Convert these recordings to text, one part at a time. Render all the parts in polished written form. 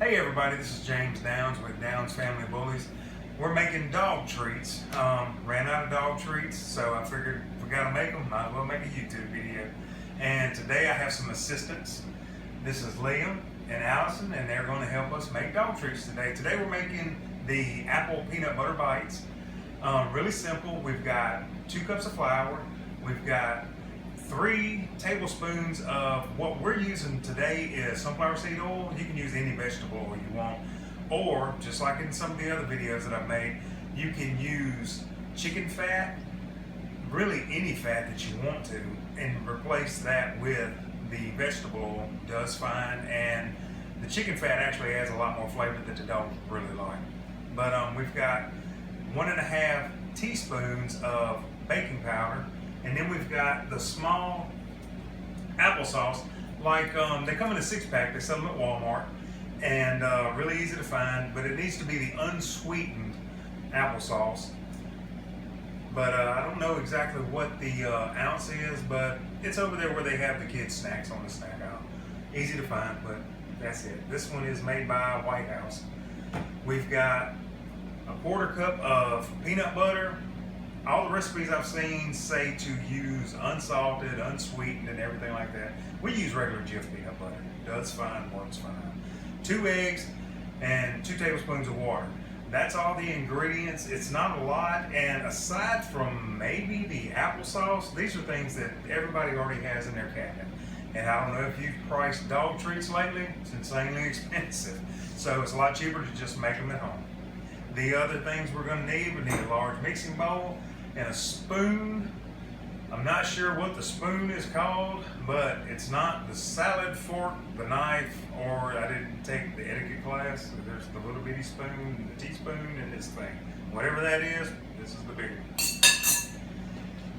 Hey everybody, this is James Downs with Downs Family Bullies. We're making dog treats. Ran out of dog treats, so I figured if we gotta make them, might as well make a YouTube video. And today I have some assistants. This is Liam and Allyson, and they're gonna help us make dog treats today. Today we're making the apple peanut butter bites. Really simple. We've got 2 cups of flour. We've got 3 tablespoons of what we're using today is sunflower seed oil. You can use any vegetable oil you want, or just like in some of the other videos that I've made, you can use chicken fat, really any fat that you want to, and replace that with the vegetable oil. Does fine, and the chicken fat actually adds a lot more flavor that the dogs really like. But we've got 1.5 teaspoons of baking powder. And then we've got the small applesauce, like they come in a 6-pack, they sell them at Walmart, and really easy to find, but it needs to be the unsweetened applesauce. But I don't know exactly what the ounce is, but it's over there where they have the kids' snacks on the snack aisle. Easy to find, but that's it. This one is made by White House. We've got a 1/4 cup of peanut butter. All the recipes I've seen say to use unsalted, unsweetened, and everything like that. We use regular Jif peanut butter. Does fine, works fine. 2 eggs and 2 tablespoons of water. That's all the ingredients. It's not a lot, and aside from maybe the applesauce, these are things that everybody already has in their cabinet. And I don't know if you've priced dog treats lately. It's insanely expensive. So it's a lot cheaper to just make them at home. The other things we're going to need, we need a large mixing bowl and a spoon. I'm not sure what the spoon is called, but it's not the salad fork, the knife, or I didn't take the etiquette class. So there's the little bitty spoon, the teaspoon, and this thing. Whatever that is, this is the big one.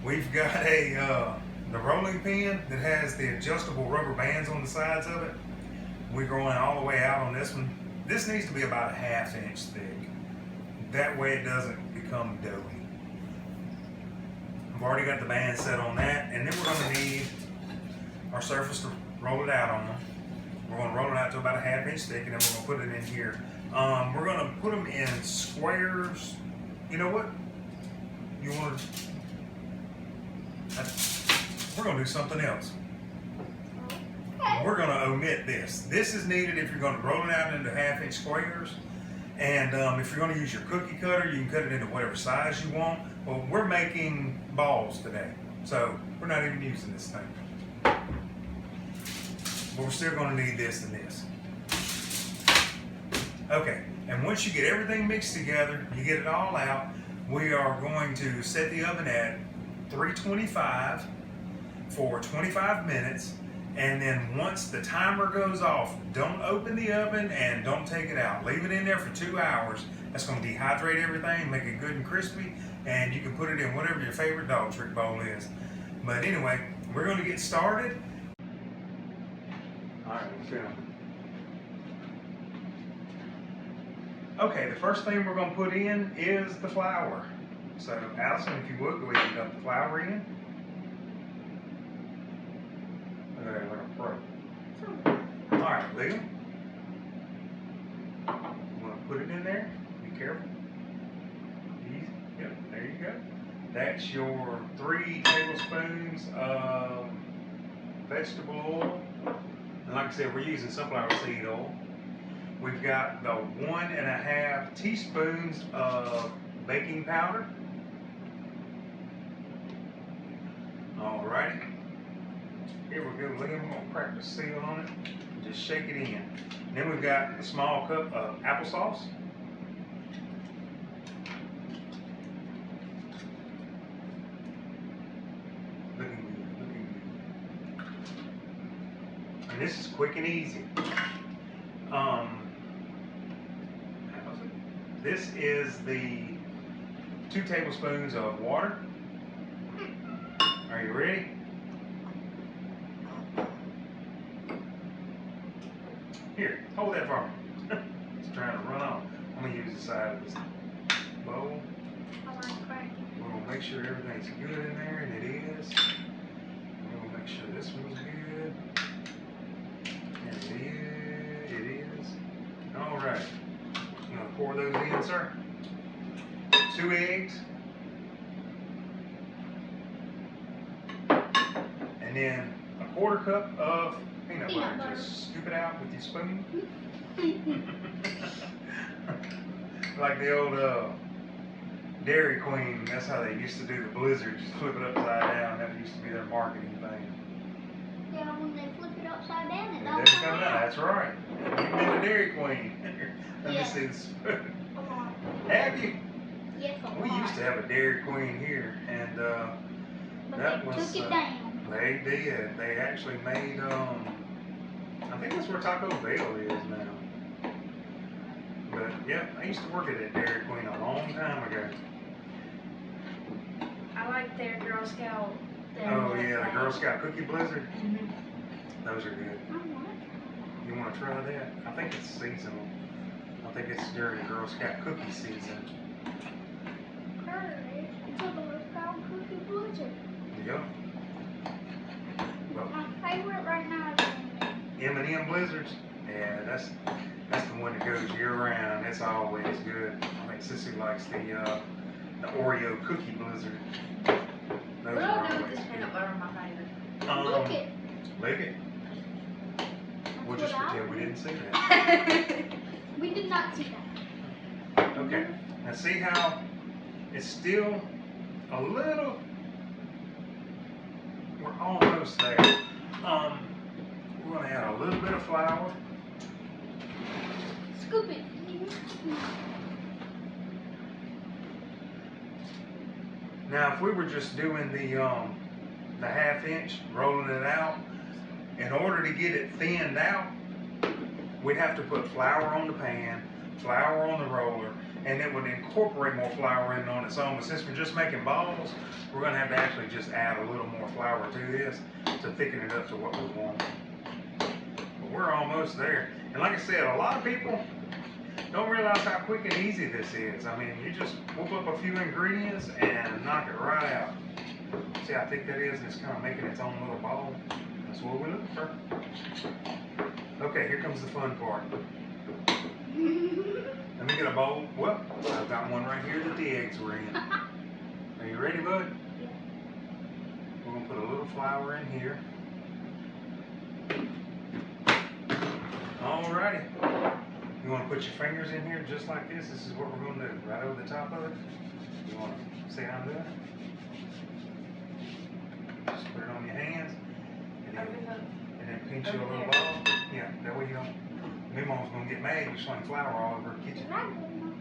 We've got the rolling pin that has the adjustable rubber bands on the sides of it. We're going all the way out on this one. This needs to be about a 1/2 inch thick. That way it doesn't become doughy. I've already got the band set on that, and then we're going to need our surface to roll it out on. We're going to roll it out to about a 1/2 inch thick, and then we're going to put it in here. We're going to put them in squares. You know what? You want to? We're going to do something else. We're going to omit this. This is needed if you're going to roll it out into 1/2 inch squares. And if you're going to use your cookie cutter, you can cut it into whatever size you want. Well, we're making balls today, so we're not even using this thing. But we're still going to need this and this. Okay, and once you get everything mixed together, you get it all out, we are going to set the oven at 325 for 25 minutes. And then once the timer goes off, don't open the oven and don't take it out. Leave it in there for 2 hours. That's going to dehydrate everything, make it good and crispy, and you can put it in whatever your favorite dog treat bowl is. But anyway, we're going to get started. All right, we're filming. Okay, the first thing we're going to put in is the flour. So, Allyson, if you would, go ahead and dump the flour in. Like a pro. All right, Liam. You want to put it in there? Be careful. Easy. Yep, there you go. That's your 3 tablespoons of vegetable oil. And like I said, we're using sunflower seed oil. We've got the 1.5 teaspoons of baking powder. All righty. Here we go, Liam. I'm going to crack the seal on it and just shake it in. And then we've got a small cup of applesauce. Looking good, looking good. And this is quick and easy. This is the 2 tablespoons of water. Are you ready? Here, hold that for me. It's trying to run off. I'm going to use the side of this bowl. We're going to make sure everything's good in there, and it is. We're going to make sure this one's good. And it is. Alright. I'm going to pour those in, sir. 2 eggs. And then a 1/4 cup of peanut butter. Just scoop it out with your spoon. Like the old Dairy Queen, that's how they used to do the blizzard. Just flip it upside down. That used to be their marketing thing. Yeah, when they flip it upside down, it doesn't come out. That's right. You've been to Dairy Queen. Let me see the spoon. Have you? Yes, we used to have a Dairy Queen here, and but that they was. took it down. They did. They actually made. I think that's where Taco Bell is now. But yeah, I used to work at that Dairy Queen a long time ago. I like their Girl Scout. Oh yeah, the Girl Scout Cookie Blizzard. Mm-hmm. Those are good. You want to try that? I think it's seasonal. I think it's during Girl Scout cookie season. It's a Girl Scout Cookie Blizzard. Yep. Well, my favorite right now is M&M Blizzards. Yeah, that's the one that goes year round. It's always good. I think Sissy likes the Oreo Cookie Blizzard. Those What do are I do with always this peanut good. butter in my favorite? lick it. Lick it. We'll just pretend we didn't see that. We did not see that. Okay. Now see how it's still a little. We're almost there. We're going to add a little bit of flour. Scoop it. Now, if we were just doing the 1/2 inch, rolling it out, in order to get it thinned out, we'd have to put flour on the pan, flour on the roller, and it would incorporate more flour in on its own. But since we're just making balls, we're going to have to actually just add a little more flour to this to thicken it up to what we want. But we're almost there. And like I said, a lot of people don't realize how quick and easy this is. I mean, you just whoop up a few ingredients and knock it right out. See how thick that is? And it's kind of making its own little ball. That's what we're looking for. Okay, here comes the fun part. Let me get a bowl. Well, I've got one right here that the eggs were in. Are you ready, bud? Yeah. We're going to put a little flour in here. Alrighty. You want to put your fingers in here just like this. This is what we're going to do. Right over the top of it. You want to see how I'm doing it? Just put it on your hands. And then pinch your little ball. Yeah, that way you don't. Memo's going to get mad. You swing flour all over the kitchen.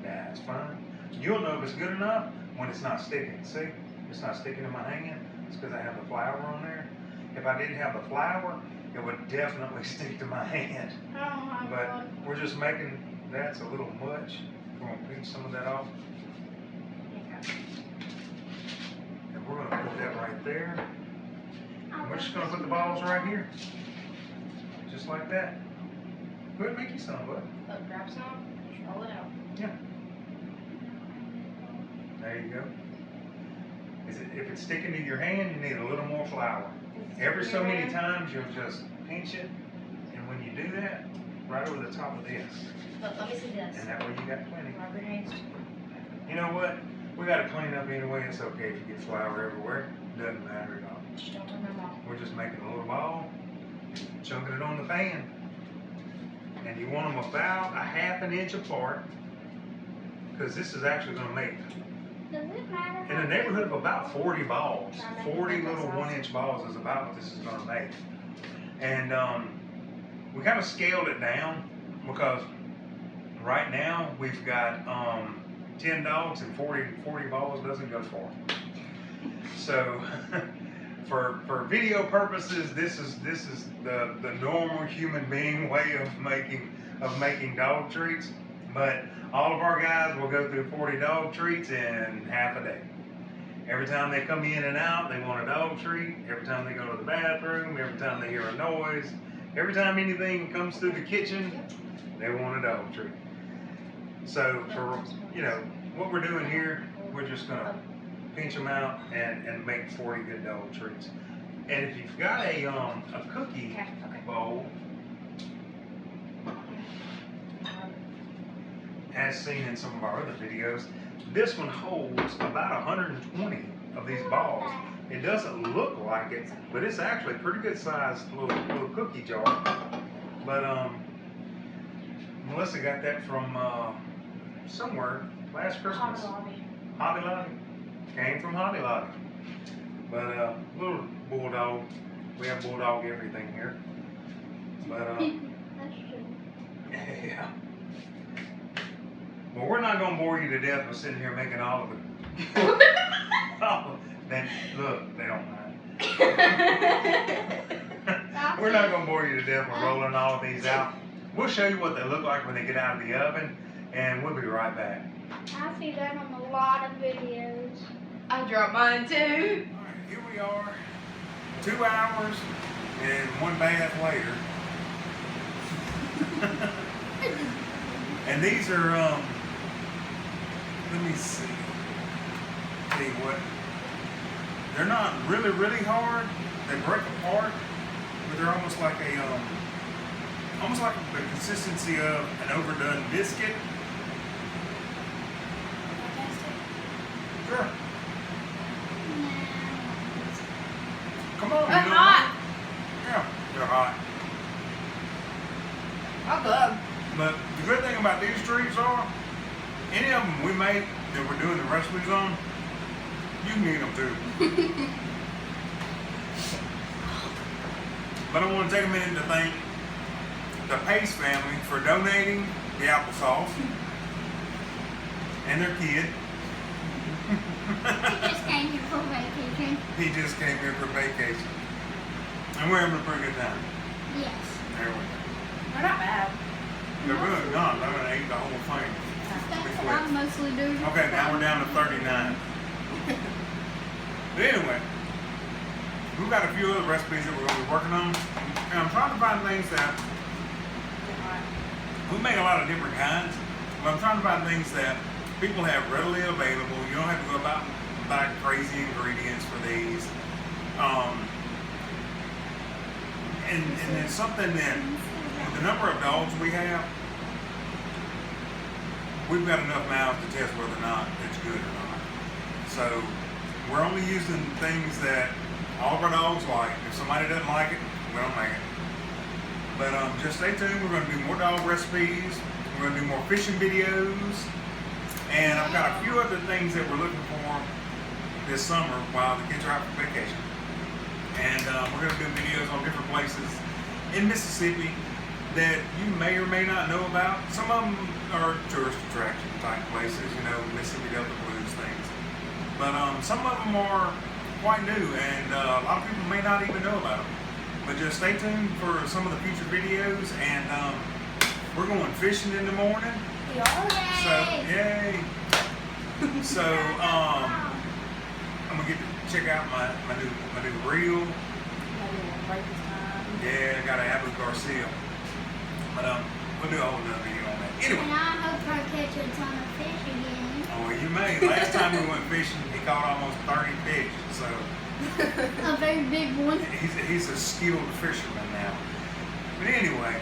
That's fine. You'll know if it's good enough when it's not sticking. See? It's not sticking in my hand. It's because I have the flour on there. If I didn't have the flour, it would definitely stick to my hand. But we're just making, that's a little much. We're going to pinch some of that off. And we're going to put that right there. And we're just going to put the balls right here. Just like that. Go ahead and make you some, bud. Grab some, just roll it out. Yeah. There you go. If it's sticking to your hand, you need a little more flour. Every so many times you'll just pinch it, and when you do that, right over the top of this. Look, let me see this. And that way you got plenty. Rub your hands. You know what? We got to clean up anyway. It's okay if you get flour everywhere. Doesn't matter at all. Just don't turn them off. We're just making a little ball, chunking it on the pan. And you want them about 1/2 inch apart, because this is actually going to make, Does it matter? in the neighborhood of about 40 balls. 40 little 1-inch balls is about what this is going to make. And we kind of scaled it down because right now we've got 10 dogs and 40 balls doesn't go far. So for video purposes, this is the normal human being way of making dog treats. But all of our guys will go through 40 dog treats in half a day. Every time they come in and out, they want a dog treat. Every time they go to the bathroom, every time they hear a noise, every time anything comes through the kitchen, they want a dog treat. So for, what we're doing here, we're just gonna pinch them out and make 40 good dog treats. And if you've got a cookie bowl, as seen in some of our other videos, this one holds about 120 of these balls. It doesn't look like it, but it's actually a pretty good sized little cookie jar. But Melissa got that from somewhere last Christmas. Hobby Lobby. Came from Hobby Lobby. But little bulldog. We have bulldog everything here. But That's true. yeah. Well, we're not gonna bore you to death with sitting here making all of it. Look, they don't mind. We're not gonna bore you to death with rolling all of these out. We'll show you what they look like when they get out of the oven, and we'll be right back. I see that on a lot of videos. I dropped mine too. Alright, here we are, 2 hours and 1 bath later. And these are, let me see. Tell you what, they're not really, really hard. They break apart, but they're almost like the consistency of an overdone biscuit. Sure. Come on. They're hot. Yeah, they're hot. I love. But the good thing about these treats are, any of them we make that we're doing the recipes on, you can eat them too. But I want to take a minute to thank the Pace family for donating the applesauce and their kid. He just came here for vacation. He just came here for vacation. And we're having a pretty good time. Yes. There we go. They're not bad. They're really not. They're going to eat the whole thing. That's what I'm mostly doing. Okay, now we're down to 39. But anyway, we've got a few other recipes that we're going to be working on. And I'm trying to find things that, we make a lot of different kinds, but I'm trying to find things that people have readily available. You don't have to go about and buy crazy ingredients for these. And it's something that, with the number of dogs we have, we've got enough mouths to test whether or not it's good or not. So we're only using things that all of our dogs like. If somebody doesn't like it, we don't make it. But just stay tuned. We're going to do more dog recipes. We're going to do more fishing videos. And I've got a few other things that we're looking for this summer while the kids are out for vacation. And we're going to do videos on different places in Mississippi that you may or may not know about. Some of them are tourist attraction type places, you know, Mississippi Delta Blues things. But some of them are quite new, and a lot of people may not even know about them. But just stay tuned for some of the future videos, and we're going fishing in the morning. We are. So, yay! So, I'm gonna get to check out my new reel. Yeah, I got an Abu Garcia. But we'll do a whole nother video on that. Anyway. And I hope I catch a ton of fish again. Oh, well, you may. Last time we went fishing, he caught almost 30 fish. So A very big one. he's a skilled fisherman now. But anyway,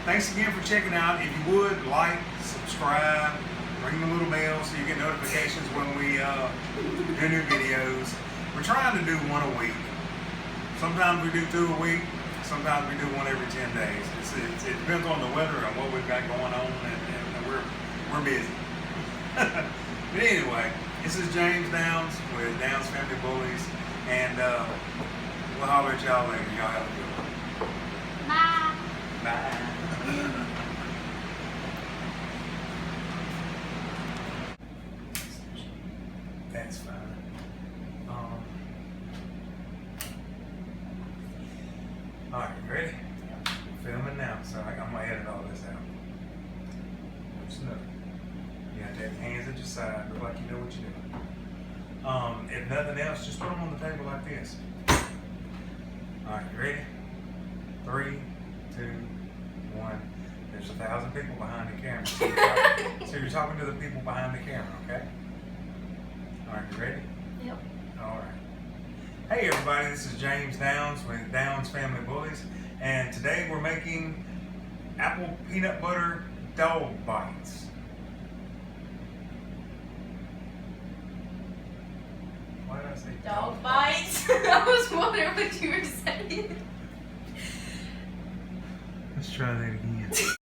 thanks again for checking out. If you would, like, subscribe, ring the little bell so you get notifications when we do new videos. We're trying to do one a week. Sometimes we do 2 a week. Sometimes we do one every 10 days. It depends on the weather and what we've got going on, and we're busy. But anyway, this is James Downs with Downs Family Bullies, and we'll holler at y'all later. Y'all have a good one. Bye. Bye. That's fine. Alright, you ready? Filming now, so I'm gonna edit all this out. Just know. You have to have your hands at your side, look like you know what you're doing. If nothing else, just put them on the table like this. Alright, you ready? 3, 2, 1. There's 1,000 people behind the camera. So you're talking to the people behind the camera, okay? Alright, you ready? Yep. Alright. Hey everybody, this is James Downs with Downs Family Bullies, and today we're making apple peanut butter dog bites. say? Dog bites. I was wondering what you were saying. Let's try that again.